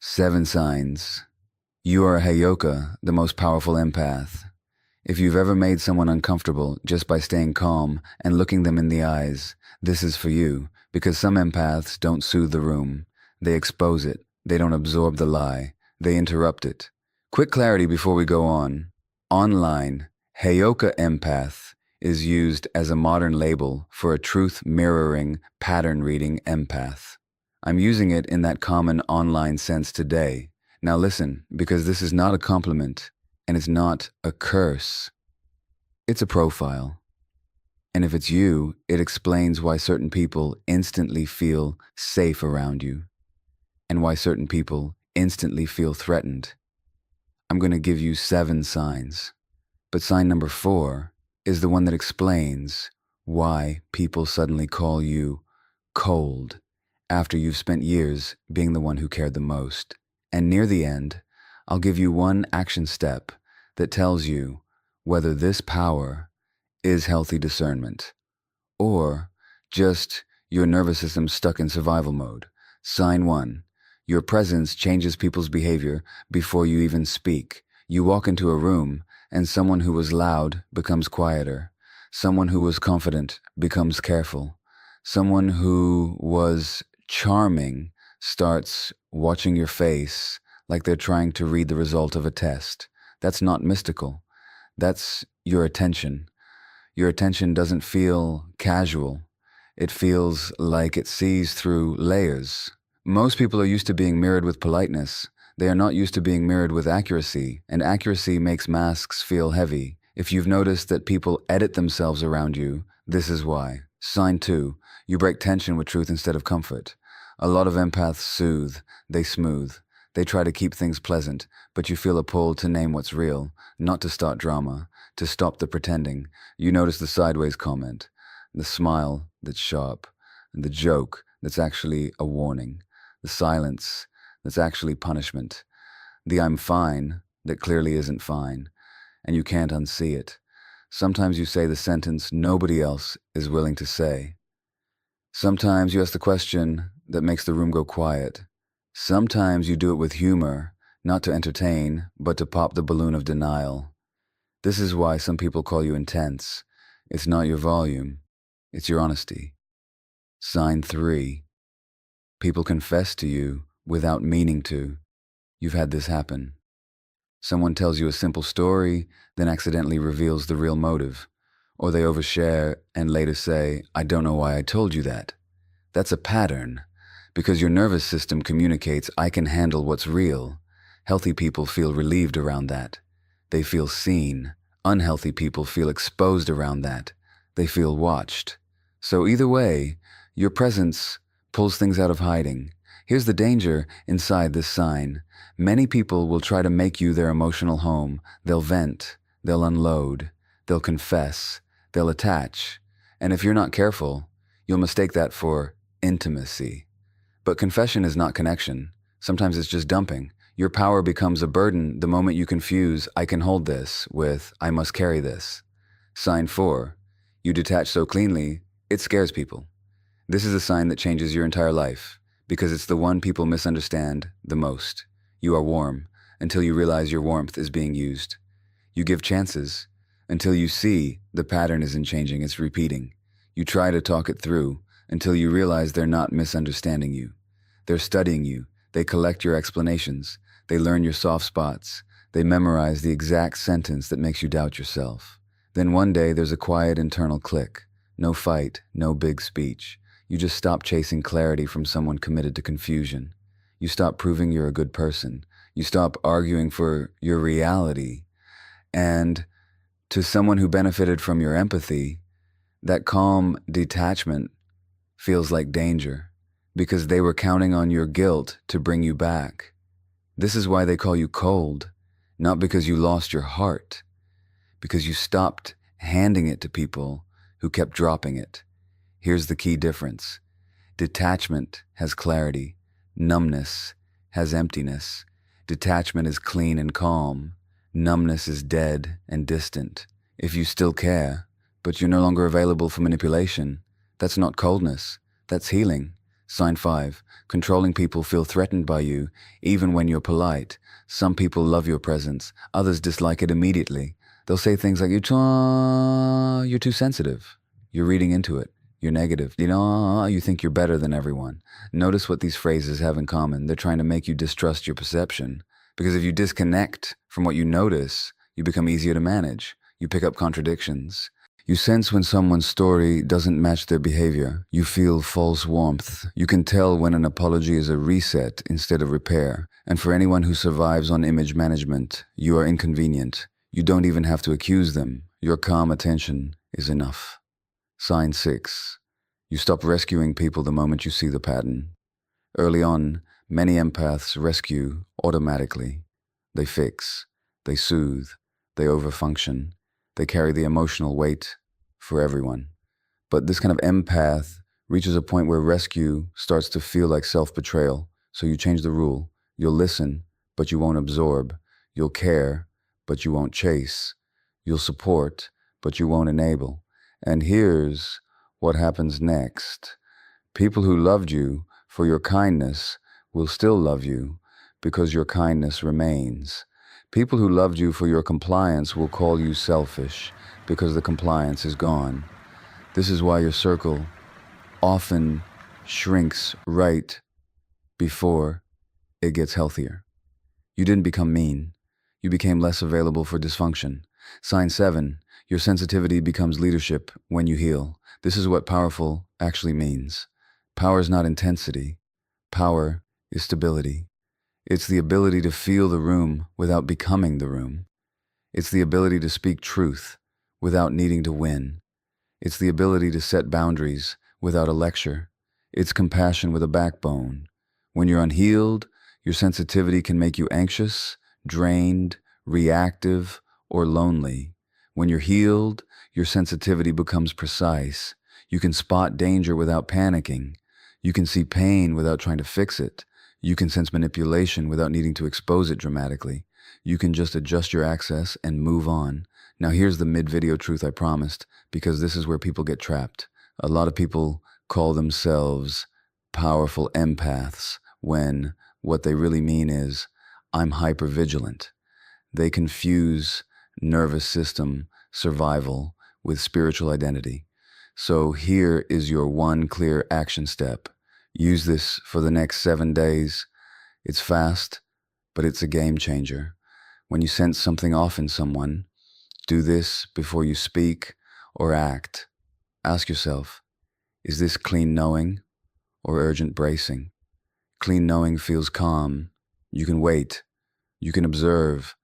7 signs. You are a Heyoka, the most powerful empath. If you've ever made someone uncomfortable just by staying calm and looking them in the eyes, this is for you, because some empaths don't soothe the room. They expose it. They don't absorb the lie. They interrupt it. Quick clarity before we go on. Online, Heyoka empath is used as a modern label for a truth-mirroring, pattern-reading empath. I'm using it in that common online sense today. Now listen, because this is not a compliment, and it's not a curse. It's a profile. And if it's you, it explains why certain people instantly feel safe around you, and why certain people instantly feel threatened. I'm going to give you 7 signs. But sign number 4 is the one that explains why people suddenly call you cold after you've spent years being the one who cared the most. And near the end, I'll give you one action step that tells you whether this power is healthy discernment or just your nervous system stuck in survival mode. Sign 1. Your presence changes people's behavior before you even speak. You walk into a room and someone who was loud becomes quieter. Someone who was confident becomes careful. Someone who was charming starts watching your face like they're trying to read the result of a test. That's not mystical. That's your attention. Your attention doesn't feel casual. It feels like it sees through layers. Most people are used to being mirrored with politeness. They are not used to being mirrored with accuracy, and accuracy makes masks feel heavy. If you've noticed that people edit themselves around you, this is why. Sign 2. You break tension with truth instead of comfort. A lot of empaths soothe, they smooth. They try to keep things pleasant, but you feel a pull to name what's real, not to start drama, to stop the pretending. You notice the sideways comment, the smile that's sharp, and the joke that's actually a warning, the silence that's actually punishment, the I'm fine that clearly isn't fine, and you can't unsee it. Sometimes you say the sentence nobody else is willing to say. Sometimes you ask the question that makes the room go quiet. Sometimes you do it with humor, not to entertain, but to pop the balloon of denial. This is why some people call you intense. It's not your volume, it's your honesty. Sign 3. People confess to you without meaning to. You've had this happen. Someone tells you a simple story, then accidentally reveals the real motive. Or they overshare and later say, I don't know why I told you that. That's a pattern. Because your nervous system communicates, I can handle what's real. Healthy people feel relieved around that. They feel seen. Unhealthy people feel exposed around that. They feel watched. So either way, your presence pulls things out of hiding. Here's the danger inside this sign. Many people will try to make you their emotional home. They'll vent. They'll unload. They'll confess. They'll attach. And if you're not careful, you'll mistake that for intimacy. But confession is not connection. Sometimes it's just dumping. Your power becomes a burden the moment you confuse I can hold this with I must carry this. Sign 4. You detach so cleanly, it scares people. This is a sign that changes your entire life because it's the one people misunderstand the most. You are warm until you realize your warmth is being used. You give chances until you see the pattern isn't changing, it's repeating. You try to talk it through until you realize they're not misunderstanding you. They're studying you. They collect your explanations. They learn your soft spots. They memorize the exact sentence that makes you doubt yourself. Then one day there's a quiet internal click. No fight, no big speech. You just stop chasing clarity from someone committed to confusion. You stop proving you're a good person. You stop arguing for your reality. And to someone who benefited from your empathy, that calm detachment feels like danger because they were counting on your guilt to bring you back. This is why they call you cold, not because you lost your heart, because you stopped handing it to people who kept dropping it. Here's the key difference. Detachment has clarity. Numbness has emptiness. Detachment is clean and calm. Numbness is dead and distant. If you still care, but you're no longer available for manipulation, that's not coldness, that's healing. Sign 5. Controlling people feel threatened by you, even when you're polite. Some people love your presence, others dislike it immediately. They'll say things like, you're too sensitive. You're reading into it. You're negative. You think you're better than everyone. Notice what these phrases have in common. They're trying to make you distrust your perception. Because if you disconnect from what you notice, you become easier to manage. You pick up contradictions. You sense when someone's story doesn't match their behavior. You feel false warmth. You can tell when an apology is a reset instead of repair. And for anyone who survives on image management, you are inconvenient. You don't even have to accuse them. Your calm attention is enough. Sign 6. You stop rescuing people the moment you see the pattern. Early on, many empaths rescue automatically. They fix, they soothe, they overfunction. They carry the emotional weight for everyone. But this kind of empath reaches a point where rescue starts to feel like self-betrayal. So you change the rule. You'll listen, but you won't absorb. You'll care, but you won't chase. You'll support, but you won't enable. And here's what happens next. People who loved you for your kindness will still love you because your kindness remains. People who loved you for your compliance will call you selfish because the compliance is gone. This is why your circle often shrinks right before it gets healthier. You didn't become mean. You became less available for dysfunction. Sign 7, your sensitivity becomes leadership when you heal. This is what powerful actually means. Power is not intensity. Power is stability. It's the ability to feel the room without becoming the room. It's the ability to speak truth without needing to win. It's the ability to set boundaries without a lecture. It's compassion with a backbone. When you're unhealed, your sensitivity can make you anxious, drained, reactive, or lonely. When you're healed, your sensitivity becomes precise. You can spot danger without panicking. You can see pain without trying to fix it. You can sense manipulation without needing to expose it dramatically. You can just adjust your access and move on. Now here's the mid-video truth I promised, because this is where people get trapped. A lot of people call themselves powerful empaths when what they really mean is, I'm hypervigilant. They confuse nervous system survival with spiritual identity. So here is your one clear action step. Use this for the next 7 days. It's fast, but it's a game changer. When you sense something off in someone, do this before you speak or act. Ask yourself, is this clean knowing or urgent bracing? Clean knowing feels calm. You can wait. You can observe.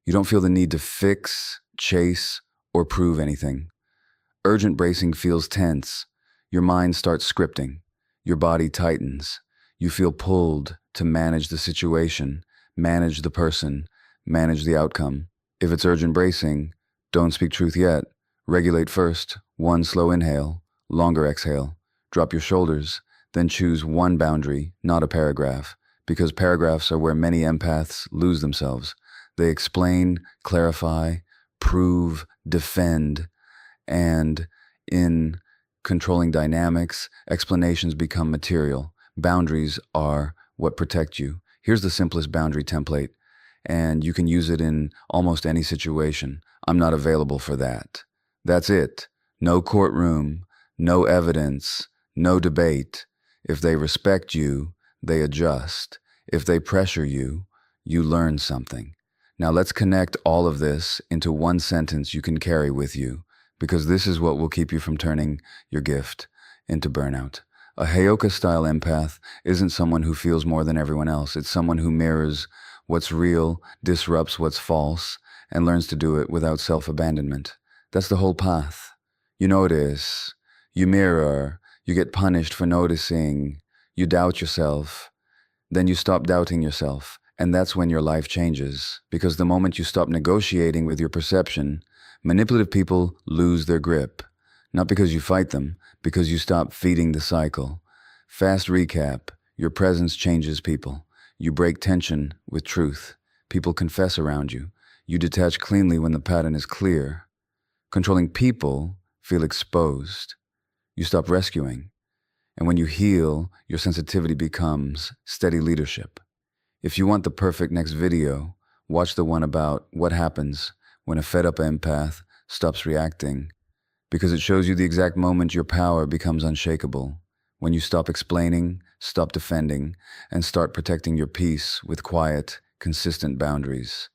You don't feel the need to fix, chase, or prove anything. Urgent bracing feels tense. Your mind starts scripting. Your body tightens. You feel pulled to manage the situation, manage the person, manage the outcome. If it's urgent bracing, don't speak truth yet. Regulate first. 1 slow inhale, longer exhale. Drop your shoulders, then choose one boundary, not a paragraph, because paragraphs are where many empaths lose themselves. They explain, clarify, prove, defend, and in controlling dynamics, explanations become material. Boundaries are what protect you. Here's the simplest boundary template, and you can use it in almost any situation. I'm not available for that. That's it. No courtroom, no evidence, no debate. If they respect you, they adjust. If they pressure you, you learn something. Now let's connect all of this into one sentence you can carry with you, because this is what will keep you from turning your gift into burnout. A Heyoka-style empath isn't someone who feels more than everyone else. It's someone who mirrors what's real, disrupts what's false, and learns to do it without self-abandonment. That's the whole path. You notice, you mirror, you get punished for noticing, you doubt yourself, then you stop doubting yourself. And that's when your life changes. Because the moment you stop negotiating with your perception, manipulative people lose their grip. Not because you fight them, because you stop feeding the cycle. Fast recap, your presence changes people. You break tension with truth. People confess around you. You detach cleanly when the pattern is clear. Controlling people feel exposed. You stop rescuing. And when you heal, your sensitivity becomes steady leadership. If you want the perfect next video, watch the one about what happens when a fed-up empath stops reacting, because it shows you the exact moment your power becomes unshakable. When you stop explaining, stop defending, and start protecting your peace with quiet, consistent boundaries.